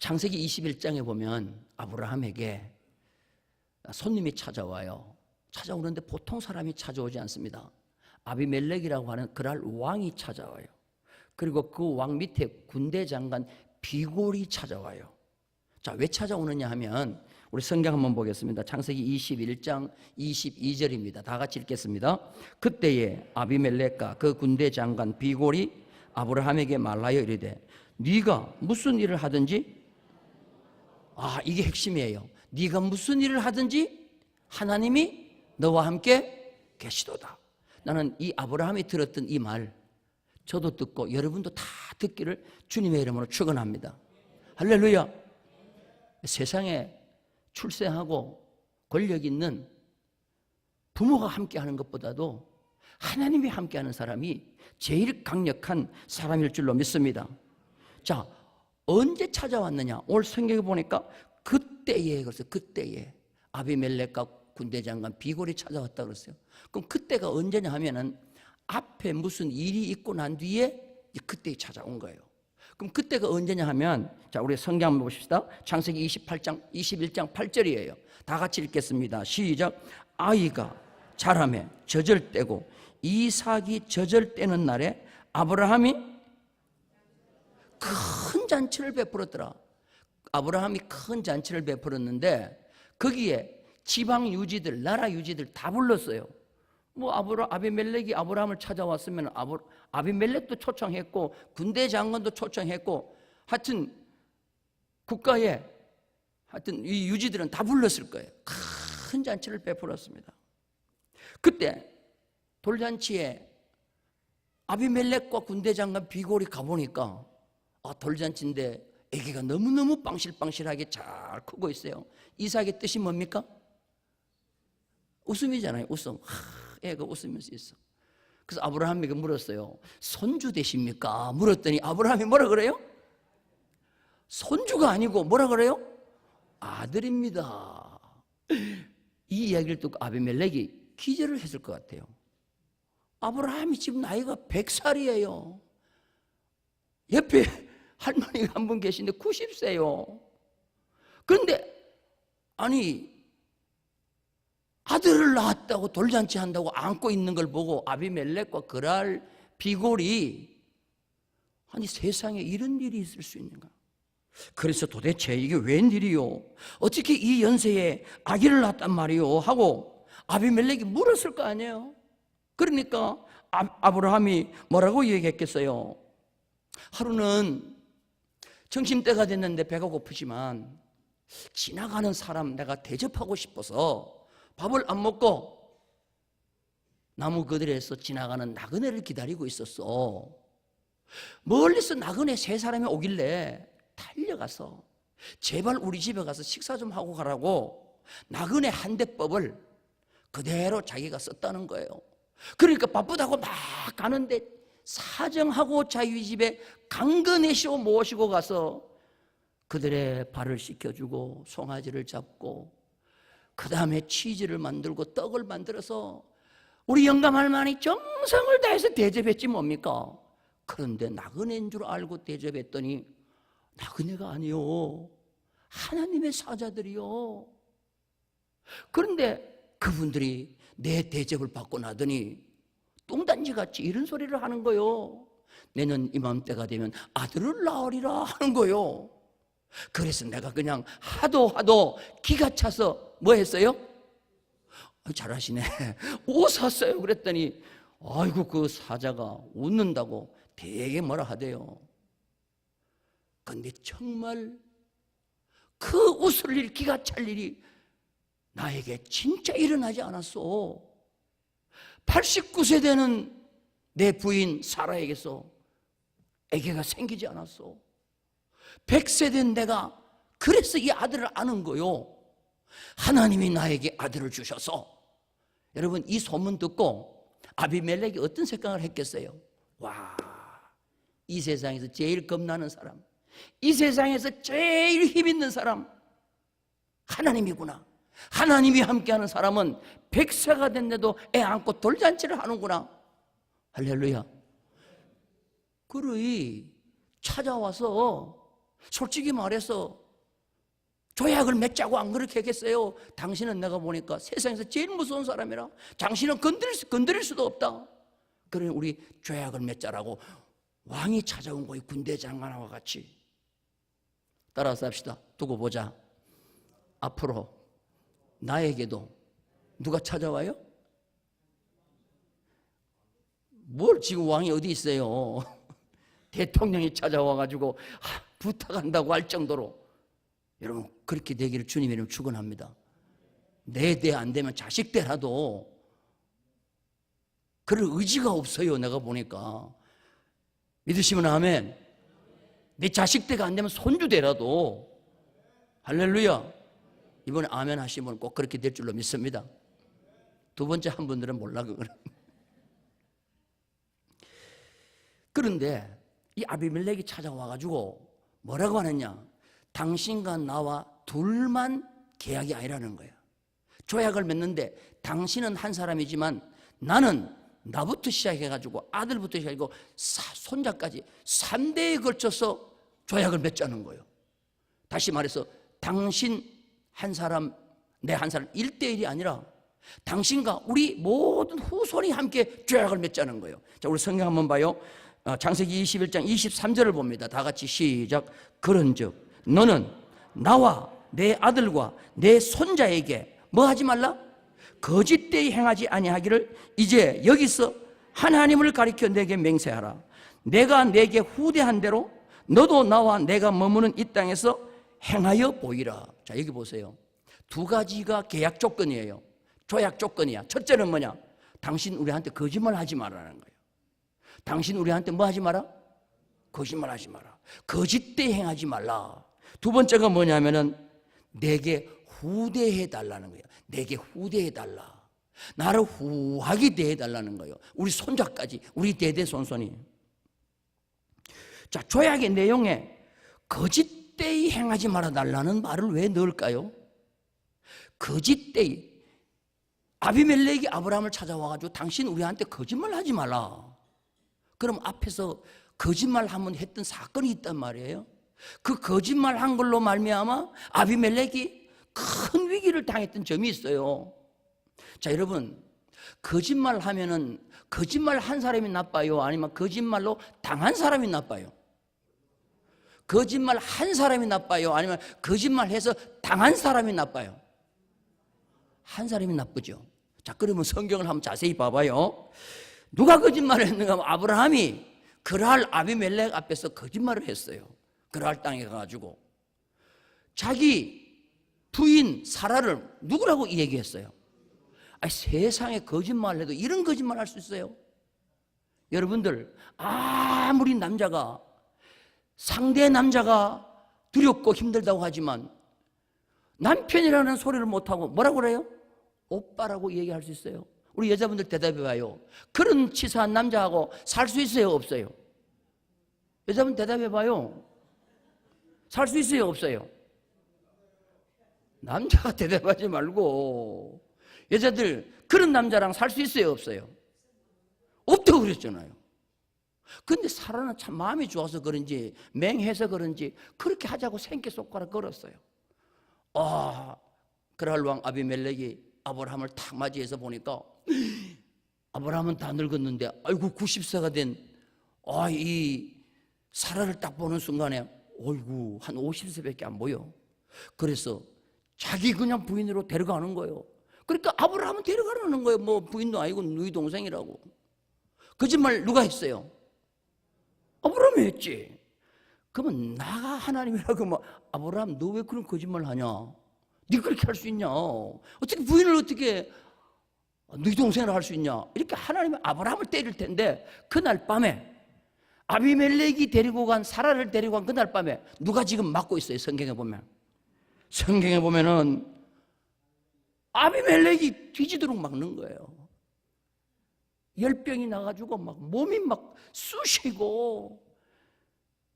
창세기 21장에 보면 아브라함에게 손님이 찾아와요. 찾아오는데 보통 사람이 찾아오지 않습니다. 아비멜렉이라고 하는 그랄 왕이 찾아와요. 그리고 그 왕 밑에 군대 장관 비골이 찾아와요. 자, 왜 찾아오느냐 하면 우리 성경 한번 보겠습니다. 창세기 21장 22절입니다. 다 같이 읽겠습니다. 그때에 아비멜렉과 그 군대 장관 비골이 아브라함에게 말하여 이르되 네가 무슨 일을 하든지, 이게 핵심이에요. 네가 무슨 일을 하든지 하나님이 너와 함께 계시도다. 나는 이 아브라함이 들었던 이 말, 저도 듣고 여러분도 다 듣기를 주님의 이름으로 축원합니다. 할렐루야. 세상에 출세하고 권력 있는 부모가 함께하는 것보다도 하나님이 함께하는 사람이 제일 강력한 사람일 줄로 믿습니다. 자, 언제 찾아왔느냐? 오늘 성경에 보니까 그때에, 그래서 그때에 아비멜렉과 군대장관 비골이 찾아왔다 그랬어요. 그럼 그때가 언제냐 하면은 앞에 무슨 일이 있고 난 뒤에 그때 찾아온 거예요. 그럼 그때가 언제냐 하면, 자, 우리 성경 한번 보십시다. 창세기 21장 8절이에요. 다 같이 읽겠습니다. 시작. 아이가 자라매 젖을 떼고 이삭이 젖을 떼는 날에 아브라함이 큰 잔치를 베풀었더라. 아브라함이 큰 잔치를 베풀었는데 거기에 지방 유지들, 나라 유지들 다 불렀어요. 아비멜렉이 아브라함을 찾아왔으면 아비멜렉도 초청했고 군대 장관도 초청했고, 하여튼 국가에 하여튼 이 유지들은 다 불렀을 거예요. 큰 잔치를 베풀었습니다. 그때 돌잔치에 아비멜렉과 군대 장관 비골이 가보니까 돌잔치인데 아기가 너무너무 빵실빵실하게 잘 크고 있어요. 이삭의 뜻이 뭡니까? 웃음이잖아요. 웃음. 애가 웃으면서 있어. 그래서 아브라함에게 물었어요. 손주 되십니까? 물었더니 아브라함이 뭐라 그래요? 손주가 아니고 뭐라 그래요? 아들입니다. 이 이야기를 듣고 아비멜렉이 기절을 했을 것 같아요. 아브라함이 지금 나이가 100살이에요. 옆에 할머니가 한 분 계신데 90세요. 그런데 아니 아들을 낳았다고 돌잔치 한다고 안고 있는 걸 보고 아비멜렉과 그랄 비골이 아니 세상에 이런 일이 있을 수 있는가? 그래서 도대체 이게 웬일이요? 어떻게 이 연세에 아기를 낳았단 말이요? 하고 아비멜렉이 물었을 거 아니에요? 그러니까 아브라함이 뭐라고 얘기했겠어요? 하루는 점심때가 됐는데 배가 고프지만 지나가는 사람 내가 대접하고 싶어서 밥을 안 먹고 나무 그늘에서 지나가는 나그네를 기다리고 있었어. 멀리서 나그네 세 사람이 오길래 달려가서 제발 우리 집에 가서 식사 좀 하고 가라고 나그네 한 대법을 그대로 자기가 썼다는 거예요. 그러니까 바쁘다고 막 가는데 사정하고 자기 집에 강건해시오 모시고 가서 그들의 발을 씻겨주고 송아지를 잡고 그 다음에 치즈를 만들고 떡을 만들어서 우리 영감할머니 정성을 다해서 대접했지 뭡니까? 그런데 나그네인 줄 알고 대접했더니 나그네가 아니요, 하나님의 사자들이요. 그런데 그분들이 내 대접을 받고 나더니 똥단지같이 이런 소리를 하는 거요. 내년 이맘때가 되면 아들을 낳으리라 하는 거요. 그래서 내가 그냥 하도 기가 차서 뭐 했어요? 잘하시네. 옷 샀어요. 그랬더니 아이고 그 사자가 웃는다고 되게 뭐라 하대요. 근데 정말 그 웃을 일, 기가 찰 일이 나에게 진짜 일어나지 않았어. 89세 되는 내 부인 사라에게서 아기가 생기지 않았어. 100세 된 내가 그래서 이 아들을 아는 거요. 하나님이 나에게 아들을 주셔서. 여러분, 이 소문 듣고 아비멜렉이 어떤 생각을 했겠어요? 와, 이 세상에서 제일 겁나는 사람, 이 세상에서 제일 힘 있는 사람 하나님이구나. 하나님이 함께하는 사람은 100세가 됐는데도 애 안고 돌잔치를 하는구나. 할렐루야. 그러이 찾아와서 솔직히 말해서 조약을 맺자고 안 그렇게 했겠어요? 당신은 내가 보니까 세상에서 제일 무서운 사람이라 당신은 건드릴 수도 없다. 그러니 우리 조약을 맺자라고 왕이 찾아온 거예요. 군대 장관과 같이. 따라서 합시다. 두고 보자. 앞으로 나에게도 누가 찾아와요? 뭘 지금 왕이 어디 있어요? 대통령이 찾아와가지고 부탁한다고 할 정도로. 여러분 그렇게 되기를 주님의 이름으로 축원합니다. 내 대 안 되면 자식 대라도 그럴 의지가 없어요. 내가 보니까. 믿으시면 아멘. 내 자식 대가 안 되면 손주 대라도. 할렐루야. 이번에 아멘 하시면 꼭 그렇게 될 줄로 믿습니다. 두 번째 한 분들은 몰라 그거는. 그런데 이 아비멜렉이 찾아와가지고 뭐라고 하느냐? 당신과 나와 둘만 계약이 아니라는 거야. 조약을 맺는데 당신은 한 사람이지만 나는 나부터 시작해가지고 아들부터 시작하고 손자까지 3대에 걸쳐서 조약을 맺자는 거예요. 다시 말해서 당신 한 사람, 내 한 사람 1대1이 아니라 당신과 우리 모든 후손이 함께 조약을 맺자는 거예요. 자, 우리 성경 한번 봐요. 창세기 21장 23절을 봅니다. 다 같이 시작. 그런즉 너는 나와 내 아들과 내 손자에게 뭐 하지 말라? 거짓되이 행하지 아니하기를 이제 여기서 하나님을 가리켜 내게 맹세하라. 내가 내게 후대한 대로 너도 나와 내가 머무는 이 땅에서 행하여 보이라. 자, 여기 보세요. 두 가지가 계약 조건이에요. 조약 조건이야. 첫째는 뭐냐? 당신 우리한테 거짓말 하지 말라는 거예요. 당신 우리한테 뭐 하지 마라? 거짓말 하지 마라. 거짓되이 행하지 말라. 두 번째가 뭐냐면은 내게 후대해 달라는 거예요. 내게 후대해 달라. 나를 후하게 대해 달라는 거예요. 우리 손자까지, 우리 대대손손이. 자, 조약의 내용에 거짓되이 행하지 말아 달라는 말을 왜 넣을까요? 거짓되이. 아비멜렉이 아브라함을 찾아와가지고 당신 우리한테 거짓말 하지 말라. 그럼 앞에서 거짓말 한번 했던 사건이 있단 말이에요. 그 거짓말 한 걸로 말미암아 아비멜렉이 큰 위기를 당했던 점이 있어요. 자, 여러분, 거짓말 하면은 거짓말 한 사람이 나빠요? 아니면 거짓말로 당한 사람이 나빠요? 거짓말 한 사람이 나빠요? 아니면 거짓말해서 당한 사람이 나빠요? 한 사람이 나쁘죠. 자, 그러면 성경을 한번 자세히 봐봐요. 누가 거짓말을 했는가 하면 아브라함이 그랄 아비멜렉 앞에서 거짓말을 했어요. 그랄 땅에 가가지고 자기 부인 사라를 누구라고 얘기했어요? 아니, 세상에 거짓말을 해도 이런 거짓말 할 수 있어요? 여러분들, 아무리 남자가 상대 남자가 두렵고 힘들다고 하지만 남편이라는 소리를 못하고 뭐라고 그래요? 오빠라고 얘기할 수 있어요? 우리 여자분들 대답해봐요. 그런 치사한 남자하고 살 수 있어요? 없어요? 여자분 대답해봐요. 살 수 있어요? 없어요? 남자가 대답하지 말고 여자들 그런 남자랑 살 수 있어요? 없어요? 없다고 그랬잖아요. 근데 사라는 참 마음이 좋아서 그런지 맹해서 그런지 그렇게 하자고 생깨손가락 걸었어요. 그랄 왕 아비멜렉이 아브라함을 탁 맞이해서 보니까 아브라함은 다 늙었는데 아이고 90세가 된 이 사라를 딱 보는 순간에 어이구 한 50세밖에 안 보여. 그래서 자기 그냥 부인으로 데려가는 거예요. 그러니까 아브라함은 데려가라는 거예요. 뭐 부인도 아니고 누이 동생이라고. 거짓말 누가 했어요? 아브라함이 했지. 그러면 나가 하나님이라고 뭐 아브라함 너 왜 그런 거짓말 하냐? 네가 그렇게 할 수 있냐? 어떻게 부인을 어떻게 네 동생을 할 수 있냐? 이렇게 하나님이 아브라함을 때릴 텐데 그날 밤에 아비멜렉이 데리고 간 사라를 데리고 간 그날 밤에 누가 지금 맡고 있어요? 성경에 보면은 아비멜렉이 뒤지도록 막는 거예요. 열병이 나가지고 막 몸이 막 쑤시고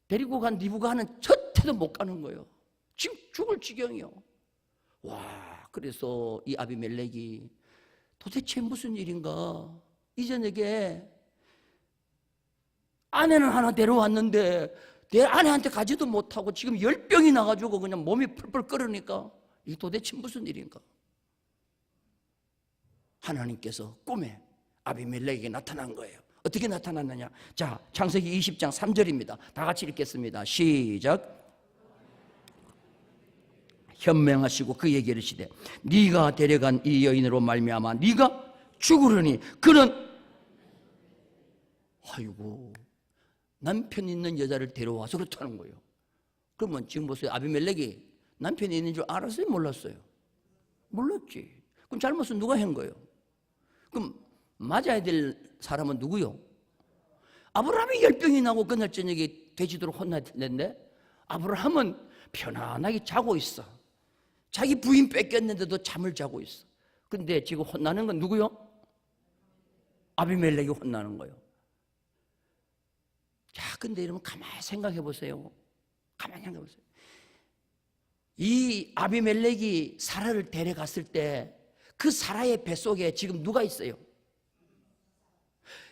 데리고 간 리브가는 젖에도 못 가는 거예요. 지금 죽을 지경이요. 와, 그래서 이 아비멜렉이 도대체 무슨 일인가? 이제 내게 아내는 하나 데려왔는데 내 아내한테 가지도 못하고 지금 열병이 나가지고 그냥 몸이 펄펄 끓으니까 이게 도대체 무슨 일인가? 하나님께서 꿈에 아비멜렉에게 나타난 거예요. 어떻게 나타났느냐? 자, 창세기 20장 3절입니다. 다 같이 읽겠습니다. 시작. 현명하시고 그에게 이르시되 네가 데려간 이 여인으로 말미암아 네가 죽으려니 그는 아이고 남편 있는 여자를 데려와서 그렇다는 거예요. 그러면 지금 보세요. 아비멜렉이 남편이 있는 줄 알았어요? 몰랐어요? 몰랐지. 그럼 잘못은 누가 한 거예요? 그럼 맞아야 될 사람은 누구요? 아브라함이 열병이 나고 그날 저녁에 돼지도록 혼나야 되는데 아브라함은 편안하게 자고 있어. 자기 부인 뺏겼는데도 잠을 자고 있어. 근데 지금 혼나는 건 누구요? 아비멜렉이 혼나는 거예요. 자, 근데 여러분 가만히 생각해 보세요. 가만히 생각해 보세요. 이 아비멜렉이 사라를 데려갔을 때 그 사라의 뱃속에 지금 누가 있어요?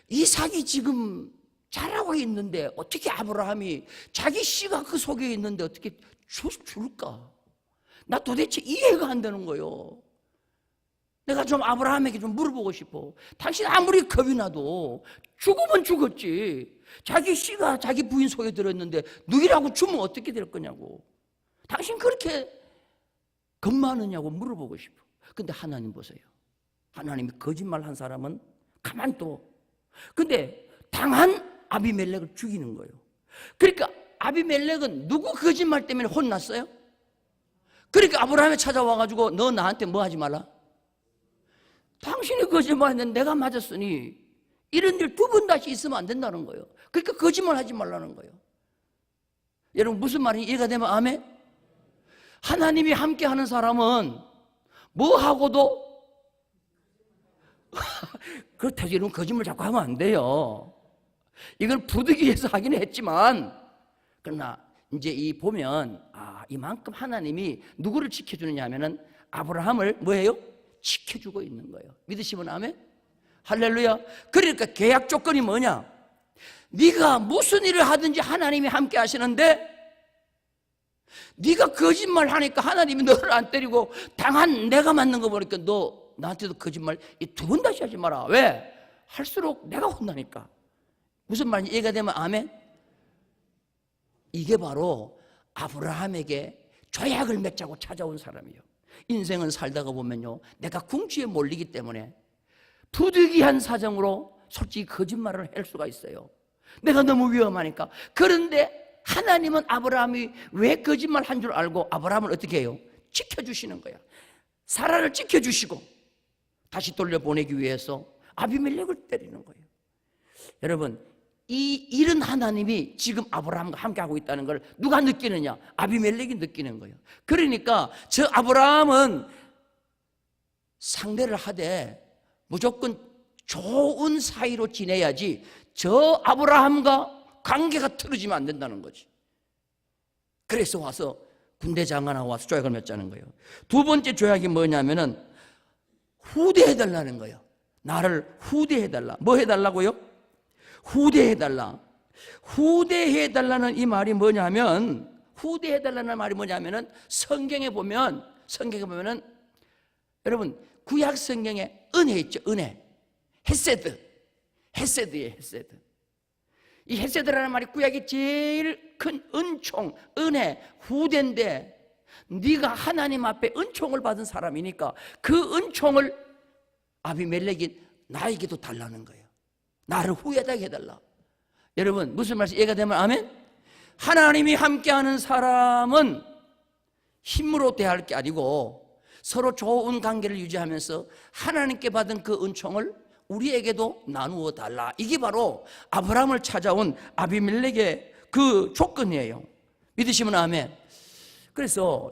이삭이 지금 자라고 있는데 어떻게 아브라함이 자기 씨가 그 속에 있는데 어떻게 줄까? 나 도대체 이해가 안 되는 거예요. 내가 좀 아브라함에게 좀 물어보고 싶어. 당신 아무리 겁이 나도 죽으면 죽었지. 자기 씨가 자기 부인 속에 들었는데 누구라고 주면 어떻게 될 거냐고. 당신 그렇게 겁 많으냐고 물어보고 싶어. 근데 하나님 보세요. 하나님이 거짓말한 사람은 가만 둬. 근데 당한 아비멜렉을 죽이는 거예요. 그러니까 아비멜렉은 누구 거짓말 때문에 혼났어요? 그러니까 아브라함이 찾아와가지고 너 나한테 뭐 하지 말라? 당신이 거짓말했는데 내가 맞았으니 이런 일 두 번 다시 있으면 안 된다는 거예요. 그러니까 거짓말 하지 말라는 거예요. 여러분 무슨 말인지 이해가 되면 아멘? 하나님이 함께하는 사람은 뭐하고도 그렇다고 여러분 거짓말 자꾸 하면 안 돼요. 이걸 부득이 위해서 하기는 했지만 그러나 이제 이 보면 이만큼 하나님이 누구를 지켜주느냐 하면은 아브라함을 뭐예요? 지켜주고 있는 거예요. 믿으시면 아멘? 할렐루야. 그러니까 계약 조건이 뭐냐? 네가 무슨 일을 하든지 하나님이 함께 하시는데 네가 거짓말 하니까 하나님이 너를 안 때리고 당한 내가 맞는 거 보니까 너 나한테도 거짓말 두 번 다시 하지 마라. 왜? 할수록 내가 혼나니까. 무슨 말인지 이해가 되면 아멘? 이게 바로 아브라함에게 조약을 맺자고 찾아온 사람이에요. 인생은 살다가 보면요, 내가 궁지에 몰리기 때문에 부득이한 사정으로 솔직히 거짓말을 할 수가 있어요. 내가 너무 위험하니까. 그런데 하나님은 아브라함이 왜 거짓말 한 줄 알고 아브라함을 어떻게 해요? 지켜주시는 거야. 사라를 지켜주시고 다시 돌려보내기 위해서 아비멜렉을 때리는 거예요. 여러분, 이 일은 하나님이 지금 아브라함과 함께하고 있다는 걸 누가 느끼느냐? 아비멜렉이 느끼는 거예요. 그러니까 저 아브라함은 상대를 하되 무조건 좋은 사이로 지내야지 저 아브라함과 관계가 틀어지면 안 된다는 거지. 그래서 와서 군대 장관하고 와서 조약을 맺자는 거예요. 두 번째 조약이 뭐냐면은 후대해달라는 거예요. 나를 후대해달라. 뭐 해달라고요? 후대해달라. 후대해달라는 이 말이 뭐냐면, 후대해달라는 말이 뭐냐면은 성경에 보면은 여러분 구약 성경에 은혜 있죠. 은혜. 헤세드예요. 헤세드. 이 헤세드라는 말이 구약의 제일 큰 은총, 은혜, 후대인데 네가 하나님 앞에 은총을 받은 사람이니까 그 은총을 아비멜렉이 나에게도 달라는 거예요. 나를 후회하게 해달라. 여러분 무슨 말씀 이해가 되면 아멘? 하나님이 함께하는 사람은 힘으로 대할 게 아니고 서로 좋은 관계를 유지하면서 하나님께 받은 그 은총을 우리에게도 나누어 달라. 이게 바로 아브라함을 찾아온 아비멜렉의 그 조건이에요. 믿으시면 아멘. 그래서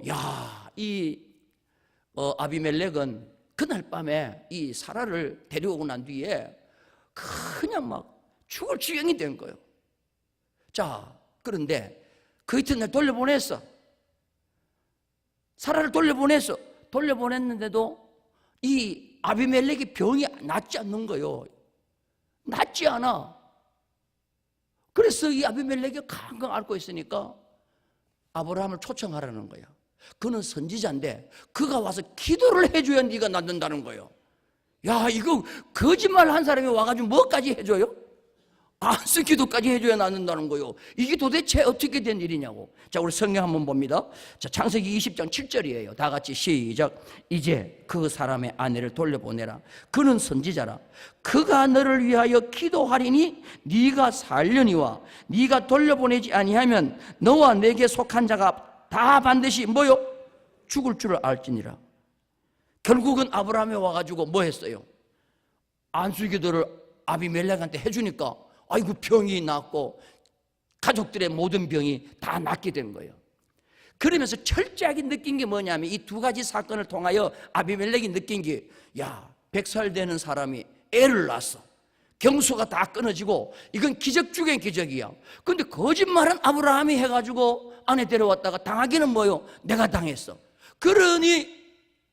이 아비멜렉은 그날 밤에 이 사라를 데려오고 난 뒤에 그냥 막 죽을 지경이 된 거예요. 자, 그런데 그 이튿날 돌려보냈어. 사라를 돌려보냈는데도 이 아비멜렉의 병이 낫지 않는 거예요. 낫지 않아. 그래서 이 아비멜렉이 강강 앓고 있으니까 아브라함을 초청하라는 거야. 그는 선지자인데 그가 와서 기도를 해줘야 네가 낫는다는 거예요. 야, 이거 거짓말 한 사람이 와가지고 뭐까지 해줘요? 안수 기도까지 해줘야 낫는다는 거예요. 이게 도대체 어떻게 된 일이냐고. 자, 우리 성경 한번 봅니다. 자, 창세기 20장 7절이에요. 다 같이 시작. 이제 그 사람의 아내를 돌려보내라. 그는 선지자라. 그가 너를 위하여 기도하리니 네가 살려니와 네가 돌려보내지 아니하면 너와 내게 속한 자가 다 반드시 뭐요? 죽을 줄을 알지니라. 결국은 아브라함이 와가지고 뭐 했어요? 안수기도를 아비멜렉한테 해주니까 아이고 병이 낫고 가족들의 모든 병이 다 낫게 된 거예요. 그러면서 철저하게 느낀 게 뭐냐면 이 두 가지 사건을 통하여 아비멜렉이 느낀 게, 야, 100살 되는 사람이 애를 낳았어. 경수가 다 끊어지고 이건 기적 중의 기적이야. 근데 거짓말은 아브라함이 해가지고 아내 데려왔다가 당하기는 뭐요? 내가 당했어. 그러니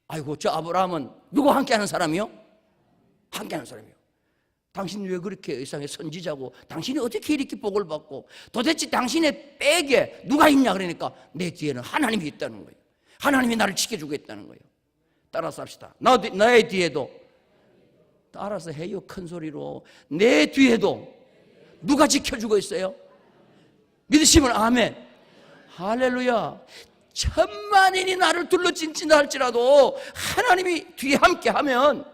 아이고 저 아브라함은 누구 함께하는 사람이요? 함께하는 사람이요. 당신 왜 그렇게 이상하게 선지자고 당신이 어떻게 이렇게 복을 받고 도대체 당신의 백에 누가 있냐 그러니까 내 뒤에는 하나님이 있다는 거예요. 하나님이 나를 지켜주고 있다는 거예요. 따라서 합시다. 나의 뒤에도 따라서 해요. 큰 소리로. 내 뒤에도 누가 지켜주고 있어요? 믿으시면 아멘. 할렐루야. 천만인이 나를 둘러진다 할지라도 하나님이 뒤에 함께하면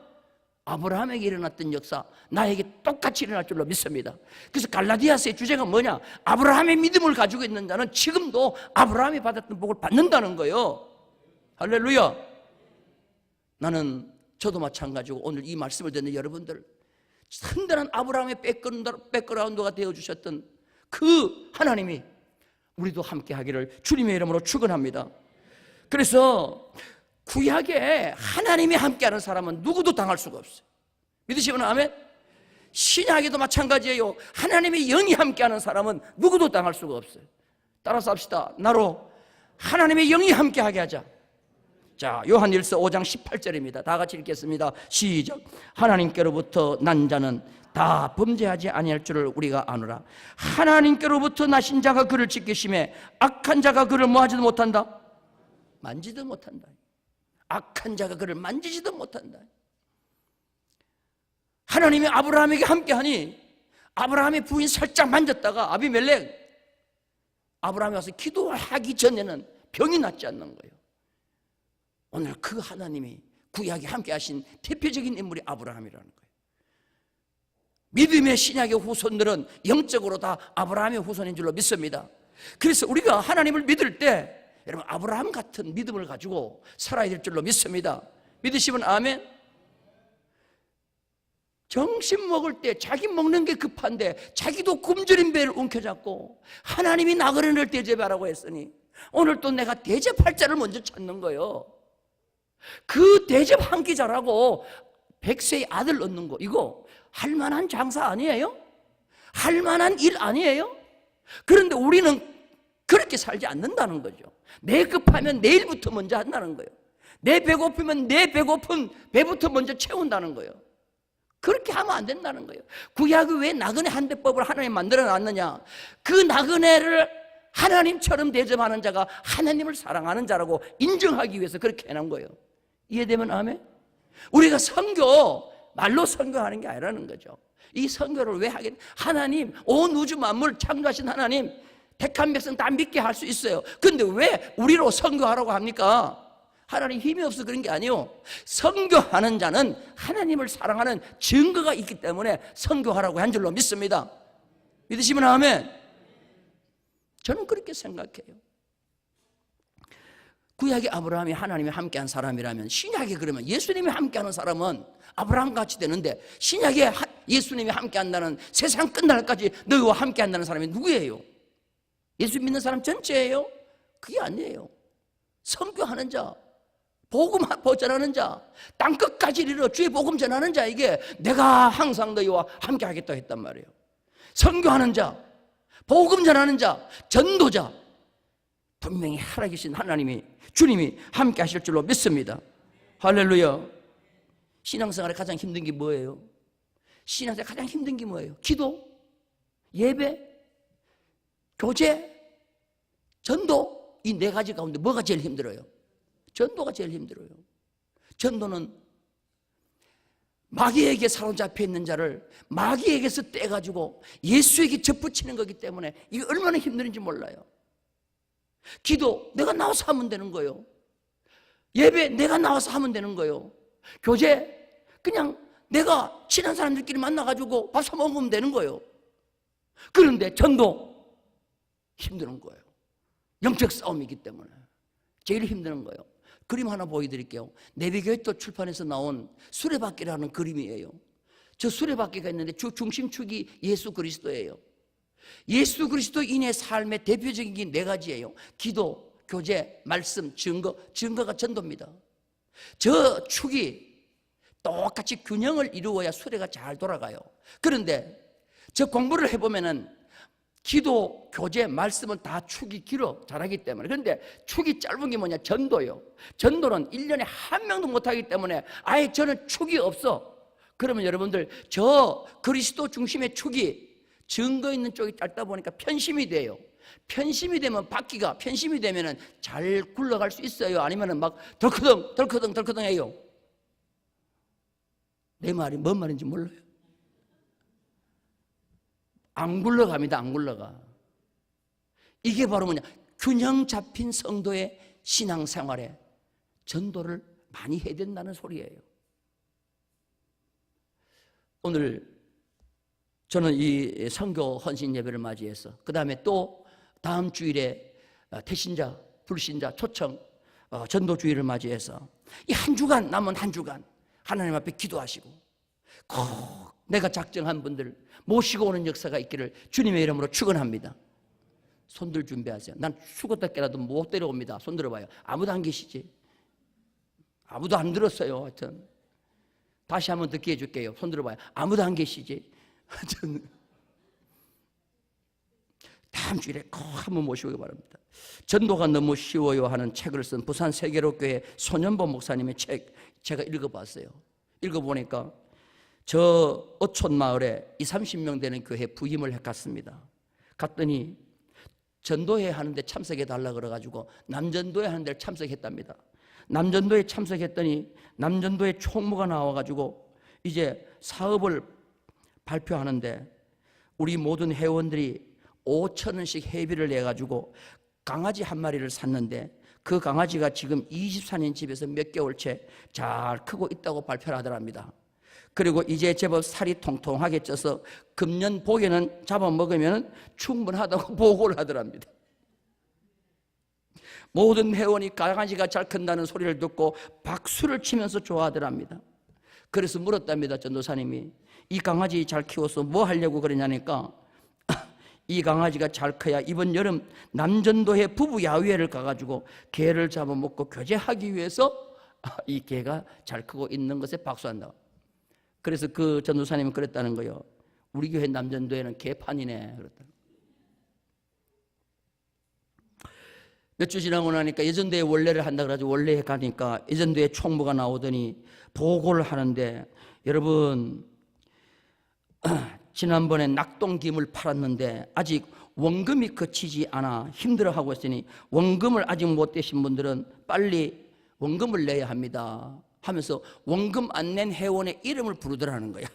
아브라함에게 일어났던 역사 나에게 똑같이 일어날 줄로 믿습니다. 그래서 갈라디아서의 주제가 뭐냐? 아브라함의 믿음을 가지고 있는 자는 지금도 아브라함이 받았던 복을 받는다는 거예요. 할렐루야. 나는 저도 마찬가지고 오늘 이 말씀을 듣는 여러분들 튼튼한 아브라함의 백그라운드가 되어주셨던 그 하나님이 우리도 함께 하기를 주님의 이름으로 축원합니다. 그래서 구약에 하나님이 함께하는 사람은 누구도 당할 수가 없어요. 믿으시면 아멘? 신약에도 마찬가지예요. 하나님의 영이 함께하는 사람은 누구도 당할 수가 없어요. 따라서 합시다. 나로 하나님의 영이 함께하게 하자. 자, 요한일서 5장 18절입니다. 다 같이 읽겠습니다. 시작. 하나님께로부터 난 자는 다 범죄하지 아니할 줄을 우리가 아노라. 하나님께로부터 나신 자가 그를 지키심에 악한 자가 그를 뭐하지도 못한다? 만지도 못한다. 악한 자가 그를 만지지도 못한다. 하나님이 아브라함에게 함께하니 아브라함의 부인 살짝 만졌다가 아비멜렉 아브라함이 와서 기도하기 전에는 병이 낫지 않는 거예요. 오늘 그 하나님이 구약에 함께하신 대표적인 인물이 아브라함이라는 거예요. 믿음의 신약의 후손들은 영적으로 다 아브라함의 후손인 줄로 믿습니다. 그래서 우리가 하나님을 믿을 때 여러분 아브라함 같은 믿음을 가지고 살아야 될 줄로 믿습니다. 믿으시면 아멘. 점심 먹을 때 자기 먹는 게 급한데 자기도 굶주린 배를 움켜잡고 하나님이 나그네를 대접하라고 했으니 오늘 또 내가 대접할 자를 먼저 찾는 거예요. 그 대접 한 끼 잘하고 100세의 아들 얻는 거 이거 할 만한 장사 아니에요? 할 만한 일 아니에요? 그런데 우리는 그렇게 살지 않는다는 거죠. 내 급하면 내일부터 먼저 한다는 거예요. 내 배고프면 내 배고픈 배부터 먼저 채운다는 거예요. 그렇게 하면 안 된다는 거예요. 구약이 왜 나그네 한 대법을 하나님 만들어 놨느냐? 그 나그네를 하나님처럼 대접하는 자가 하나님을 사랑하는 자라고 인정하기 위해서 그렇게 해놓은 거예요. 이해되면 아멘? 우리가 선교 말로 선교하는 게 아니라는 거죠. 이 선교를 왜 하겠냐? 하나님 온 우주 만물 창조하신 하나님 택한 백성 다 믿게 할 수 있어요. 근데 왜 우리로 선교하라고 합니까? 하나님 힘이 없어 그런 게 아니에요. 선교하는 자는 하나님을 사랑하는 증거가 있기 때문에 선교하라고 한 줄로 믿습니다. 믿으시면 아멘. 저는 그렇게 생각해요. 구약의 아브라함이 하나님이 함께한 사람이라면 신약에 그러면 예수님이 함께하는 사람은 아브라함 같이 되는데 신약에 예수님이 함께한다는 세상 끝날까지 너희와 함께한다는 사람이 누구예요? 예수 믿는 사람 전체예요? 그게 아니에요. 선교하는 자, 복음 전하는 자, 땅끝까지 이르러 주의 복음 전하는 자에게 내가 항상 너희와 함께 하겠다 했단 말이에요. 선교하는 자, 복음 전하는 자, 전도자 분명히 살아계신 하나님이 주님이 함께 하실 줄로 믿습니다. 할렐루야. 신앙생활에 가장 힘든 게 뭐예요? 신앙생활에 가장 힘든 게 뭐예요? 기도? 예배? 교제, 전도, 이 네 가지 가운데 뭐가 제일 힘들어요? 전도가 제일 힘들어요. 전도는 마귀에게 사로잡혀 있는 자를 마귀에게서 떼가지고 예수에게 접붙이는 거기 때문에 이게 얼마나 힘든지 몰라요. 기도 내가 나와서 하면 되는 거예요. 예배 내가 나와서 하면 되는 거예요. 교제 그냥 내가 친한 사람들끼리 만나가지고 밥 사 먹으면 되는 거예요. 그런데 전도 힘든 거예요. 영적 싸움이기 때문에 제일 힘든 거예요. 그림 하나 보여드릴게요. 내비게이터 출판에서 나온 수레바퀴라는 그림이에요. 저 수레바퀴가 있는데 중심축이 예수 그리스도예요. 예수 그리스도인의 삶의 대표적인 네 가지예요. 기도, 교제, 말씀, 증거가 전도입니다. 저 축이 똑같이 균형을 이루어야 수레가 잘 돌아가요. 그런데 저 공부를 해보면은 기도, 교제, 말씀은 다 축이 길어 잘하기 때문에. 그런데 축이 짧은 게 뭐냐? 전도요. 전도는 1년에 한 명도 못하기 때문에 아예 저는 축이 없어. 그러면 여러분들 저 그리스도 중심의 축이 증거 있는 쪽이 짧다 보니까 편심이 돼요. 편심이 되면 바퀴가 편심이 되면은 잘 굴러갈 수 있어요? 아니면은 막 덜커덩 해요? 내 말이 뭔 말인지 몰라요. 안 굴러갑니다. 안 굴러가. 이게 바로 뭐냐? 균형 잡힌 성도의 신앙생활에 전도를 많이 해야 된다는 소리예요. 오늘 저는 이 선교 헌신 예배를 맞이해서 그 다음에 또 다음 주일에 태신자, 불신자, 초청 전도 주일을 맞이해서 이 한 주간 남은 한 주간 하나님 앞에 기도하시고 꼭 내가 작정한 분들 모시고 오는 역사가 있기를 주님의 이름으로 축원합니다. 손들 준비하세요. 난 죽었다 깨라도 못 데려옵니다. 손 들어봐요. 아무도 안 계시지? 아무도 안 들었어요. 하여튼 다시 한번 듣게 해줄게요. 손 들어봐요. 아무도 안 계시지? 하여튼 다음 주일에 꼭 한번 모시기 바랍니다. 전도가 너무 쉬워요 하는 책을 쓴 부산 세계로교회 손연보 목사님의 책 제가 읽어봤어요. 읽어보니까 저 어촌 마을에 30명 되는 교회 부임을 갔습니다. 갔더니 전도회 하는데 참석해 달라 그래가지고 남전도회 하는 데 참석했답니다. 남전도에 참석했더니 남전도에 총무가 나와가지고 이제 사업을 발표하는데 우리 모든 회원들이 5,000원씩 회비를 내가지고 강아지 한 마리를 샀는데 그 강아지가 지금 24년 집에서 몇 개월째 잘 크고 있다고 발표를 하더랍니다. 그리고 이제 제법 살이 통통하게 쪄서 금년 복에는 잡아먹으면 충분하다고 보고를 하더랍니다. 모든 회원이 강아지가 잘 큰다는 소리를 듣고 박수를 치면서 좋아하더랍니다. 그래서 물었답니다. 전도사님이 이 강아지 잘 키워서 뭐 하려고 그러냐니까 이 강아지가 잘 커야 이번 여름 남전도회 부부 야외를 가가지고 개를 잡아먹고 교제하기 위해서 이 개가 잘 크고 있는 것에 박수한다. 그래서 그 전도사님은 그랬다는 거예요. 우리 교회 남전도회는 개판이네 그랬다. 몇 주 지나고 나니까 예전도회 원래를 한다 그래가지고 원래에 가니까 예전도회 총무가 나오더니 보고를 하는데 여러분 지난번에 낙동김을 팔았는데 아직 원금이 거치지 않아 힘들어하고 있으니 원금을 아직 못 대신 분들은 빨리 원금을 내야 합니다 하면서 원금 안 낸 회원의 이름을 부르더라는 거야.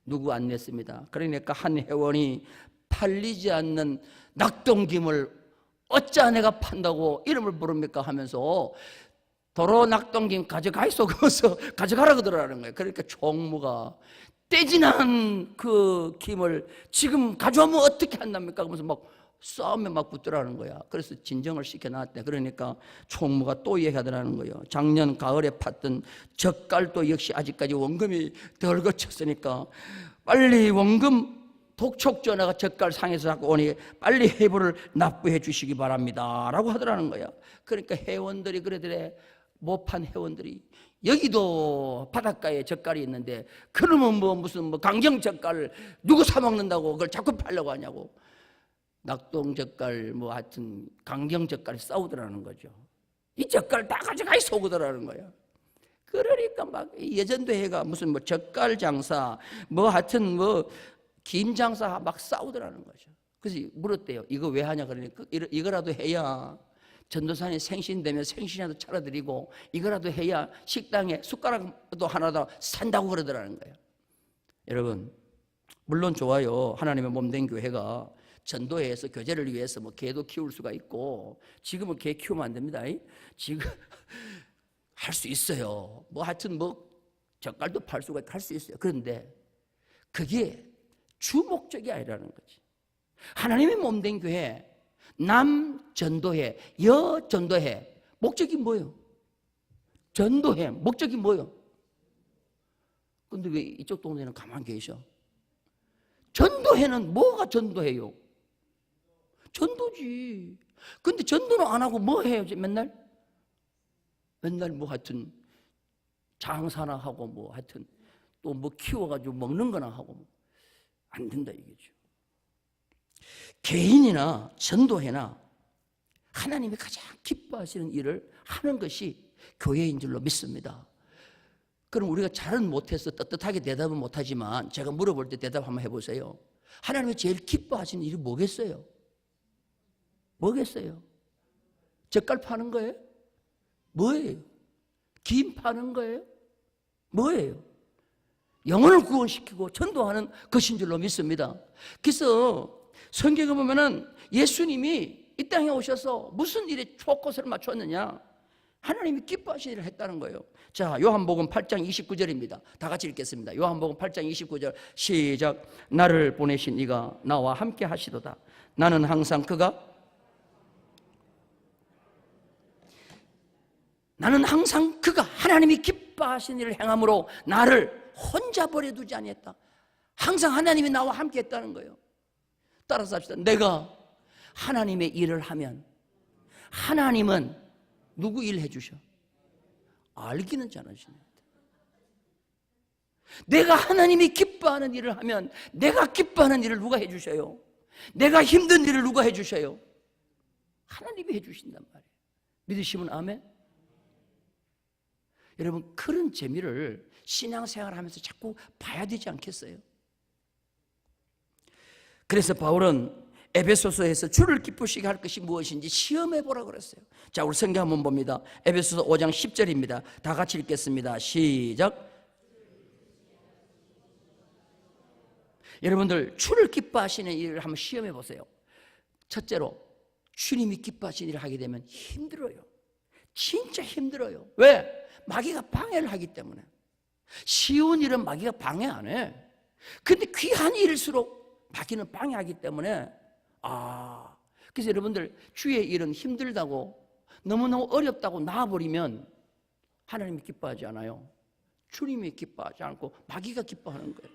누구 안 냈습니다. 그러니까 한 회원이 팔리지 않는 낙동김을 어찌 내가 판다고 이름을 부릅니까 하면서 도로 낙동김 가져가 있어 그래서 가져가라 그러더라는 거예요. 그러니까 총무가 떼지난 그 김을 지금 가져오면 어떻게 한답니까? 그러면서 막 싸움에 막 붙더라는 거야. 그래서 진정을 시켜놨대. 그러니까 총무가 또 얘기하더라는 거예요. 작년 가을에 팠던 젓갈도 역시 아직까지 원금이 덜 거쳤으니까 빨리 원금 독촉 전화가 젓갈 상에서 자꾸 오니 빨리 회부를 납부해 주시기 바랍니다 라고 하더라는 거야. 그러니까 회원들이 그러더래. 못 판 회원들이 여기도 바닷가에 젓갈이 있는데 그러면 무슨 강정 젓갈을 누구 사 먹는다고 그걸 자꾸 팔려고 하냐고. 낙동 젓갈 하여튼 강정 젓갈이 싸우더라는 거죠. 이 젓갈 다 가져가 있어 오더라는 거야. 그러니까 막 예전도회가 무슨 젓갈 장사 하여튼 김 장사 막 싸우더라는 거죠. 그래서 물었대요. 이거 왜 하냐 그러니까 이거라도 해야 전도사님 생신되면 생신이라도 차려드리고 이거라도 해야 식당에 숟가락도 하나 더 산다고 그러더라는 거예요. 여러분, 물론 좋아요. 하나님의 몸된 교회가 전도회에서 교제를 위해서 뭐 개도 키울 수가 있고, 지금은 개 키우면 안 됩니다. 지금 할 수 있어요. 뭐 하여튼 뭐 젓갈도 팔 수가 할 수 있어요. 그런데 그게 주 목적이 아니라는 거지. 하나님의 몸된 교회, 남 전도회, 여 전도회, 목적이 뭐예요? 전도회 목적이 뭐예요? 근데 왜 이쪽 동네는 가만히 계셔? 전도회는 뭐가 전도해요? 전도지. 근데 전도는 안 하고 뭐 해요? 맨날 뭐 하여튼 장사나 하고 뭐 하여튼 또 뭐 키워가지고 먹는 거나 하고 안 된다 이거죠. 개인이나 전도회나 하나님이 가장 기뻐하시는 일을 하는 것이 교회인 줄로 믿습니다. 그럼 우리가 잘은 못해서 떳떳하게 대답은 못하지만 제가 물어볼 때 대답 한번 해보세요. 하나님이 제일 기뻐하시는 일이 뭐겠어요? 뭐겠어요? 젓갈 파는 거예요? 뭐예요? 김 파는 거예요? 뭐예요? 영혼을 구원시키고 전도하는 것인 줄로 믿습니다. 그래서 성경에 보면은 예수님이 이 땅에 오셔서 무슨 일에 초꽃을 맞췄느냐? 하나님이 기뻐하시는 일을 했다는 거예요. 자, 요한복음 8장 29절입니다. 다 같이 읽겠습니다. 요한복음 8장 29절 시작. 나를 보내신 이가 나와 함께 하시도다. 나는 항상 그가 하나님이 기뻐하시는 일을 행함으로 나를 혼자 버려두지 아니했다. 항상 하나님이 나와 함께 했다는 거예요. 따라서 합시다. 내가 하나님의 일을 하면 하나님은 누구 일 해주셔? 알기는 잘하시네. 내가 하나님이 기뻐하는 일을 하면 내가 기뻐하는 일을 누가 해주셔요? 내가 힘든 일을 누가 해주셔요? 하나님이 해주신단 말이에요. 믿으시면 아멘? 여러분, 그런 재미를 신앙생활하면서 자꾸 봐야 되지 않겠어요? 그래서 바울은 에베소서에서 주를 기쁘시게 할 것이 무엇인지 시험해 보라고 그랬어요. 자, 우리 성경 한번 봅니다. 에베소서 5장 10절입니다. 다 같이 읽겠습니다. 시작. 여러분들, 주를 기뻐하시는 일을 한번 시험해 보세요. 첫째로, 주님이 기뻐하시는 일을 하게 되면 힘들어요. 진짜 힘들어요. 왜? 마귀가 방해를 하기 때문에. 쉬운 일은 마귀가 방해 안 해. 근데 귀한 일일수록 마귀는 방해하기 때문에 그래서 여러분들, 주의 일은 힘들다고 너무너무 어렵다고 놔버리면 하나님이 기뻐하지 않아요. 주님이 기뻐하지 않고 마귀가 기뻐하는 거예요.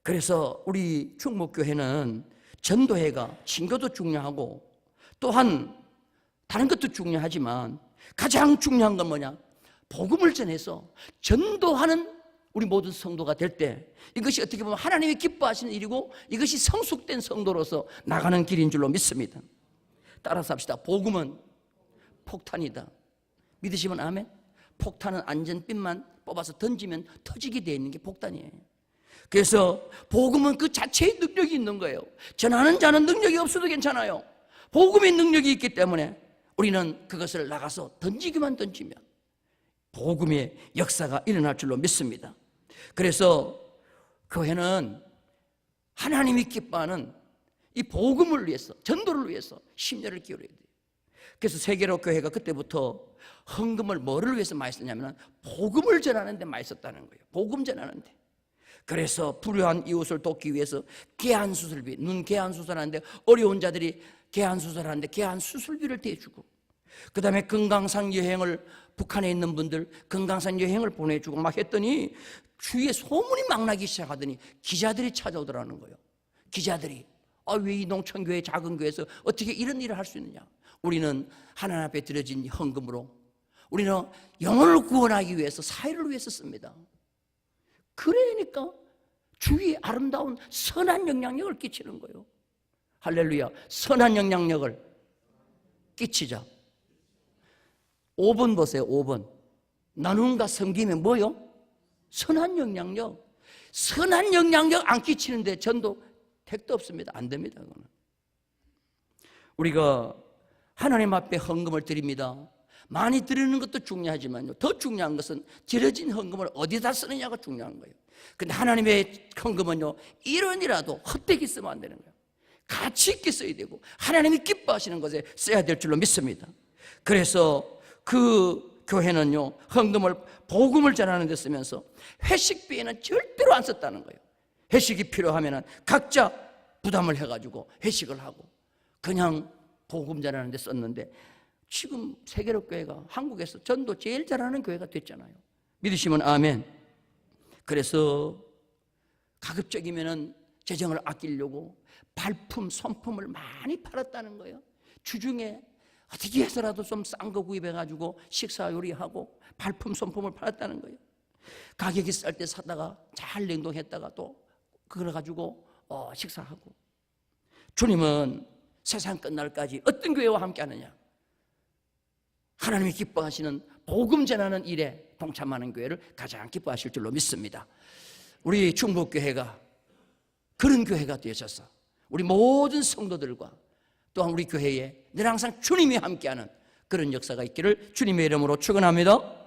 그래서 우리 충목교회는 전도회가 친교도 중요하고 또한 다른 것도 중요하지만 가장 중요한 건 뭐냐? 복음을 전해서 전도하는 우리 모든 성도가 될 때 이것이 어떻게 보면 하나님이 기뻐하시는 일이고 이것이 성숙된 성도로서 나가는 길인 줄로 믿습니다. 따라서 합시다. 복음은 폭탄이다. 믿으시면 아멘? 폭탄은 안전핀만 뽑아서 던지면 터지게 되어 있는 게 폭탄이에요. 그래서 복음은 그 자체의 능력이 있는 거예요. 전하는 자는 능력이 없어도 괜찮아요. 복음의 능력이 있기 때문에 우리는 그것을 나가서 던지기만 던지면 복음의 역사가 일어날 줄로 믿습니다. 그래서 교회는 하나님이 기뻐하는 이 복음을 위해서, 전도를 위해서 심려를 기울여야 돼요. 그래서 세계로 교회가 그때부터 헌금을 뭐를 위해서 많이 썼냐면 복음을 전하는 데 많이 썼다는 거예요. 복음 전하는 데. 그래서 불효한 이웃을 돕기 위해서 개한 수술비, 눈 개한 수술하는데 어려운 자들이 개한 수술하는데 개한 수술비를 대주고, 그 다음에 금강산 여행을, 북한에 있는 분들 금강산 여행을 보내주고 막 했더니 주위에 소문이 막 나기 시작하더니 기자들이 찾아오더라는 거예요. 기자들이 왜 이 농촌교회 작은 교회에서 어떻게 이런 일을 할 수 있느냐? 우리는 하나님 앞에 드려진 헌금으로 우리는 영혼을 구원하기 위해서, 사회를 위해서 씁니다. 그러니까 주위에 아름다운 선한 영향력을 끼치는 거예요. 할렐루야. 선한 영향력을 끼치자. 5번 보세요. 5번. 나눔과 섬김이 뭐요? 선한 영향력. 선한 영향력 안 끼치는데 전도 택도 없습니다. 안 됩니다. 그거는. 우리가 하나님 앞에 헌금을 드립니다. 많이 드리는 것도 중요하지만요, 더 중요한 것은 드려진 헌금을 어디다 쓰느냐가 중요한 거예요. 근데 하나님의 헌금은요, 1원이라도 헛되게 쓰면 안 되는 거예요. 가치 있게 써야 되고 하나님이 기뻐하시는 것에 써야 될 줄로 믿습니다. 그래서 그 교회는요, 헌금을 복음을 전하는 데 쓰면서 회식비에는 절대로 안 썼다는 거예요. 회식이 필요하면 각자 부담을 해가지고 회식을 하고 그냥 복음 전하는 데 썼는데, 지금 세계로교회가 한국에서 전도 제일 잘하는 교회가 됐잖아요. 믿으시면 아멘. 그래서 가급적이면 재정을 아끼려고 발품, 손품을 많이 팔았다는 거예요. 주중에 어떻게 해서라도 좀 싼 거 구입해가지고 식사 요리하고 발품, 손품을 팔았다는 거예요. 가격이 쌀 때 사다가 잘 냉동했다가 또 그걸 가지고 식사하고. 주님은 세상 끝날까지 어떤 교회와 함께 하느냐? 하나님이 기뻐하시는 복음 전하는 일에 동참하는 교회를 가장 기뻐하실 줄로 믿습니다. 우리 충북교회가 그런 교회가 되셔서 우리 모든 성도들과 또한 우리 교회에 늘 항상 주님이 함께하는 그런 역사가 있기를 주님의 이름으로 축원합니다.